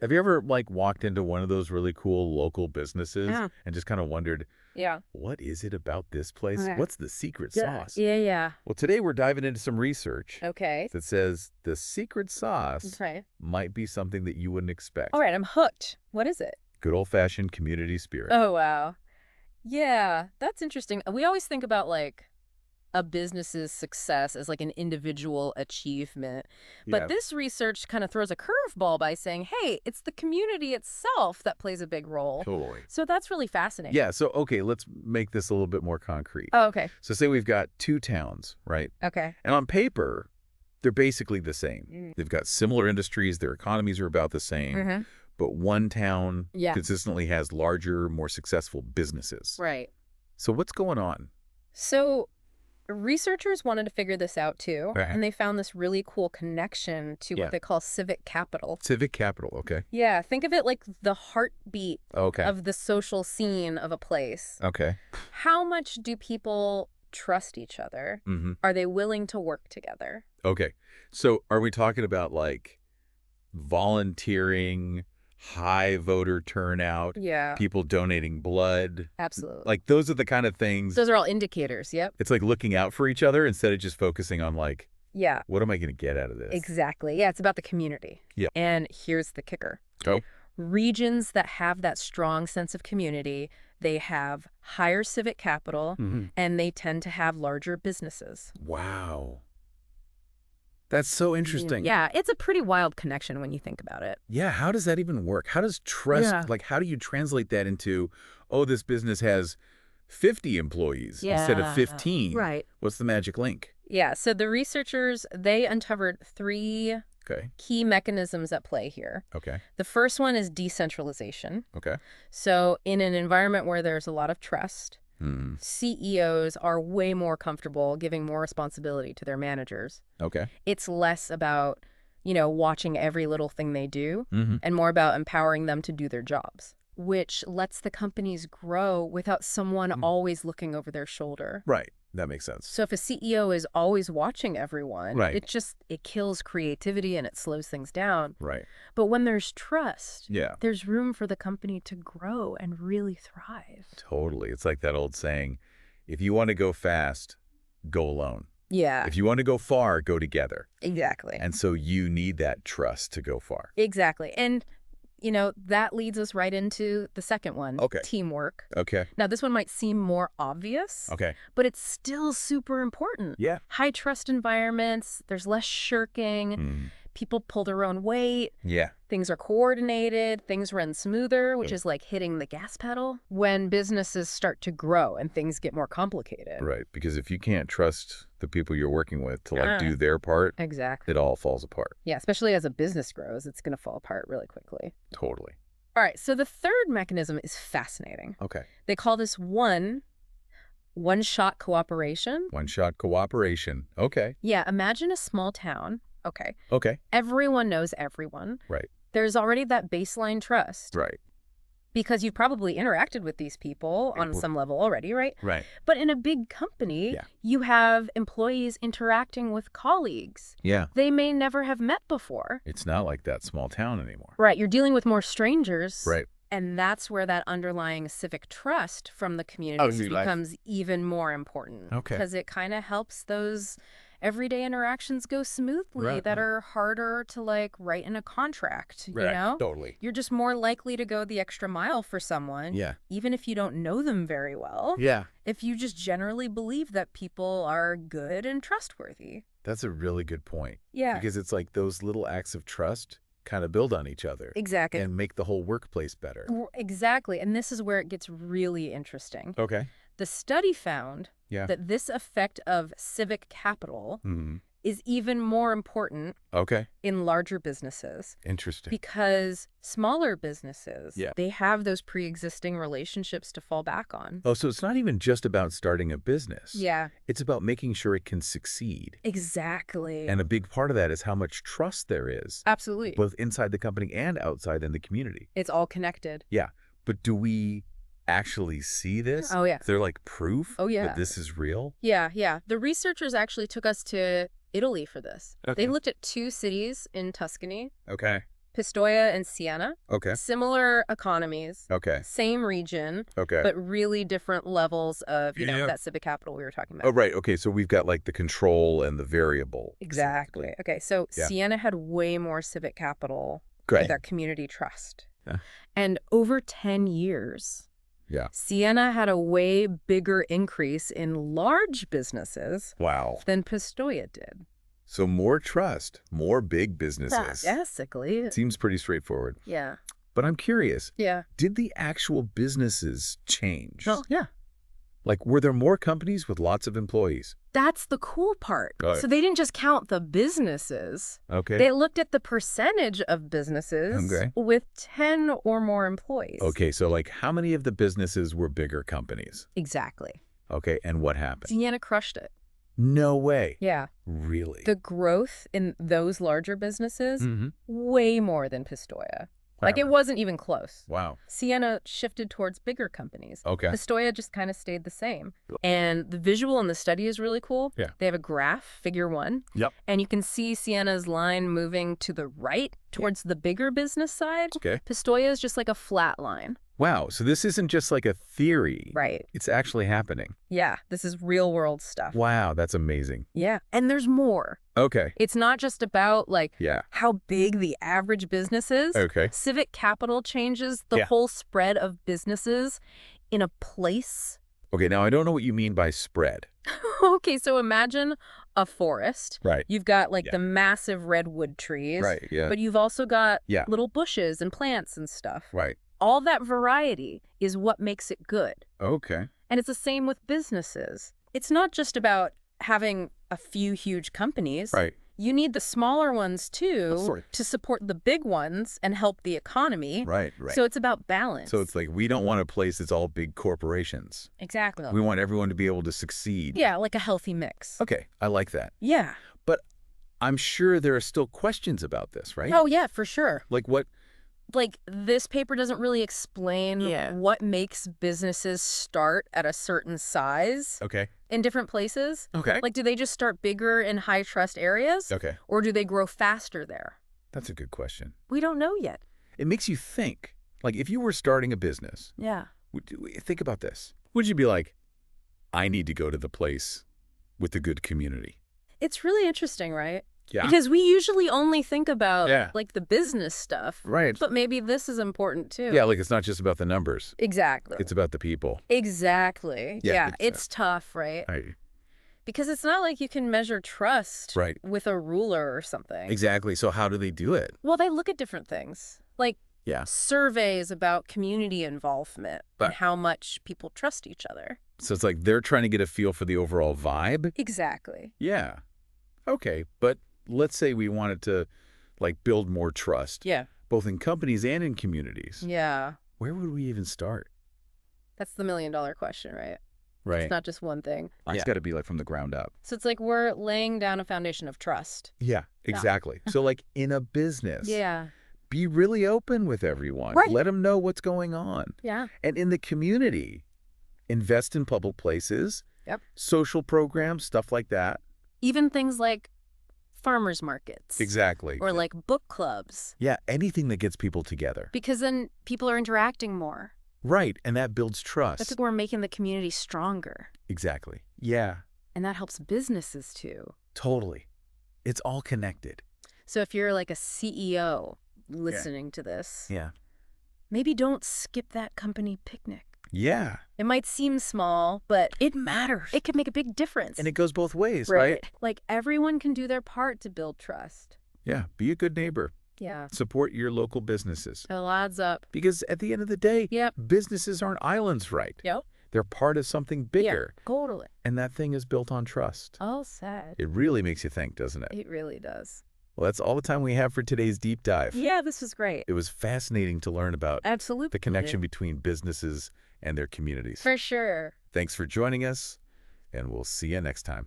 Have you ever like walked into one of those really cool local businesses Yeah. and just kind of wondered, Yeah. what is it about this place? Okay. What's the secret Yeah. sauce? Yeah. Yeah. Well, today we're diving into some research Okay. that says the secret sauce Okay. might be something that you wouldn't All expect. right. I'm hooked. What is it? Good old-fashioned community spirit. Oh, wow. Yeah. That's interesting. We always think about like a business's success as like an individual achievement. But Yeah, this research kind of throws a curveball by saying, hey, it's the community itself that plays a big role. totally. So that's really fascinating. Yeah, so okay, let's make this a little bit more concrete. Oh, okay. So say we've got two towns, right? Okay. And on paper, they're basically the same. Mm. They've got similar industries, their economies are about the same, Mm-hmm. but one town Yeah. consistently has larger, more successful businesses. Right. So what's going on? So researchers wanted to figure this out too, Okay. and they found this really cool connection to Yeah. what they call civic capital. Civic capital, okay. Yeah, think of it like the heartbeat Okay. of the social scene of a place. Okay. How much do people trust each other? Mm-hmm. Are they willing to work together? Okay. So are we talking about like volunteering, high voter turnout, Yeah, people donating blood? absolutely. Like those are the kind of things. Those are all indicators. Yep. It's like looking out for each other instead of just focusing on like, Yeah, what am I going to get out of this? exactly. Yeah, it's about the community. Yep. And here's the kicker. Oh. Regions that have that strong sense of community, they have higher civic capital, Mm-hmm. and they tend to have larger businesses. Wow. That's so interesting. Yeah, it's a pretty wild connection when you think about it. Yeah, how does that even work? How does trust, Yeah. like, how do you translate that into, oh, this business has 50 employees instead of Yeah. 15? Right. What's the magic link? Yeah, so the researchers, they uncovered 3 Okay, key mechanisms at play here. okay, The first one is decentralization. okay. So in an environment where there's a lot of trust, Hmm. CEOs are way more comfortable giving more responsibility to their managers. Okay. It's less about, watching every little thing they do Mm-hmm. and more about empowering them to do their jobs, which lets the companies grow without someone always looking over their shoulder. Right. That makes sense. So if a CEO is always watching everyone, Right. it kills creativity and it slows things down. Right. But when there's trust, Yeah, there's room for the company to grow and really thrive. totally. It's like that old saying, if you want to go fast, go alone. Yeah, If you want to go far, go together. exactly. And so you need that trust to go far. Exactly. And, that leads us right into the second one, Okay. teamwork. Okay. Now, this one might seem more obvious, Okay. but it's still super important. Yeah. High trust environments, there's less shirking, Mm. people pull their own weight, Yeah. things are coordinated, things run smoother, which Oh. is like hitting the gas pedal. When businesses start to grow and things get more complicated. Right. Because if you can't trust the people you're working with to like Ah. do their part, Exactly. it all falls apart. Yeah, especially as a business grows, it's going to fall apart really quickly. Totally. All right, so the third mechanism is fascinating. Okay. They call this one-shot cooperation. One-shot cooperation. Okay. Yeah, imagine a small town. Okay. Okay. Everyone knows everyone. Right. There's already that baseline trust Right. because you've probably interacted with these people on some level already, right? Right. But in a big company, Yeah. you have employees interacting with colleagues Yeah. they may never have met before. It's not like that small town anymore. Right, you're dealing with more strangers. Right. And that's where that underlying civic trust from the community Obviously, like- becomes even more important. Okay. Because it kind of helps those everyday interactions go smoothly Right. that are harder to like write in a contract, you know? Totally. You're just more likely to go the extra mile for someone, Yeah. even if you don't know them very well, Yeah. if you just generally believe that people are good and trustworthy. That's a really good point. Yeah, Because it's like those little acts of trust kind of build on each other exactly. and make the whole workplace better. Exactly. And this is where it gets really interesting. Okay. The study found Yeah. that this effect of civic capital Mm-hmm. is even more important Okay. in larger businesses Interesting. because smaller businesses, Yeah. they have those pre-existing relationships to fall back on. Oh, so it's not even just about starting a business. Yeah, It's about making sure it can succeed. exactly. And a big part of that is how much trust there is, Absolutely. both inside the company and outside in the community. It's all connected. Yeah. But do we actually see this? Oh, yeah. Is there like proof Oh, yeah. that this is real? Yeah, yeah. The researchers actually took us to Italy for this. Okay. They looked at 2 cities in Tuscany, Okay. Pistoia and Siena. Okay. Similar economies. Okay. Same region. Okay. But really different levels of, Yeah. that civic capital we were talking about. Oh, right. Okay. So we've got like the control and the variable. Exactly. Okay. So Yeah. Siena had way more civic capital Great. for that community trust. Yeah. And over 10 years, Yeah. Siena had a way bigger increase in large businesses Wow. than Pistoia did. So more trust, more big businesses. Basically. Seems pretty straightforward. Yeah. But I'm curious, Yeah. did the actual businesses change? Oh, yeah. Like, were there more companies with lots of employees? That's the cool part. Got it. So they didn't just count the businesses. Okay. They looked at the percentage of businesses Okay. with 10 or more employees. Okay, so like how many of the businesses were bigger companies? Exactly. Okay, and what happened? Siena crushed it. No way. Yeah. Really? The growth in those larger businesses, Mm-hmm. way more than Pistoia. Wow. Like, it wasn't even close. Wow. Siena shifted towards bigger companies. Okay. Pistoia just kind of stayed the same. And the visual in the study is really cool. Yeah. They have a graph, figure 1. Yep. And you can see Siena's line moving to the right towards the bigger business side. Okay. Pistoia is just like a flat line. Wow, so this isn't just like a theory. Right. It's actually happening. Yeah, this is real world stuff. Wow, that's amazing. Yeah. And there's more. Okay. It's not just about like Yeah. how big the average business is. Okay. Civic capital changes the Yeah. whole spread of businesses in a place. Okay, now I don't know what you mean by spread. Okay, so imagine a forest. Right. You've got like Yeah. the massive redwood trees. Right, yeah. But you've also got Yeah. little bushes and plants and stuff. Right. All that variety is what makes it good. Okay. And it's the same with businesses. It's not just about having a few huge companies. Right. You need the smaller ones too Sorry. to support the big ones and help the economy. Right, right. So it's about balance. So it's like we don't want a place that's all big corporations. Exactly. We want everyone to be able to succeed. Yeah, like a healthy mix. Okay, I like that. Yeah. But I'm sure there are still questions about this, right? Oh, yeah, for sure. Like what? Like, this paper doesn't really explain what makes businesses start at a certain size Okay. in different places. Okay. Like, do they just start bigger in high trust areas? Okay. Or do they grow faster there? That's a good question. We don't know yet. It makes you think. Like if you were starting a business, Yeah. think about this. Would you be like, I need to go to the place with the good community? It's really interesting, right? Yeah. Because we usually only think about, Yeah. like, the business stuff. Right. But maybe this is important, too. Yeah, like it's not just about the numbers. Exactly. It's about the people. Exactly. Yeah, Yeah, it's, it's tough, right? Right. Because it's not like you can measure trust Right. with a ruler or something. Exactly. So how do they do it? Well, they look at different things, like Yeah. surveys about community involvement and But- how much people trust each other. So it's like they're trying to get a feel for the overall vibe. Exactly. Yeah. Okay. But let's say we wanted to like build more trust, Yeah. both in companies and in communities. Yeah. Where would we even start? That's the $1,000,000 question, right? Right. It's not just one thing. It's got to be like from the ground up. So it's like we're laying down a foundation of trust. Yeah, exactly. So like in a business, Yeah. be really open with everyone. Right. Let them know what's going on. Yeah. And in the community, invest in public places, Yep. social programs, stuff like that. Even things like farmers markets. Exactly. Or like book clubs. Yeah, anything that gets people together. Because then people are interacting more. Right, and that builds trust. That's like we're making the community stronger. Exactly. Yeah, And that helps businesses too. totally. It's all connected. So if you're like a CEO listening to this, Yeah. maybe don't skip that company picnic. Yeah. It might seem small, but It matters. it could make a big difference. And it goes both ways, right? Like everyone can do their part to build trust. Yeah, be a good neighbor. Yeah. Support your local businesses. It all adds up. Because at the end of the day, Yep. businesses aren't islands, right? Yep. They're part of something bigger. Yeah, totally. And that thing is built on trust. All sad. It really makes you think, doesn't it? It really does. Well, that's all the time we have for today's deep dive. Yeah, this was great. It was fascinating to learn about Absolutely. the connection between businesses and their communities. For sure. Thanks for joining us, and we'll see you next time.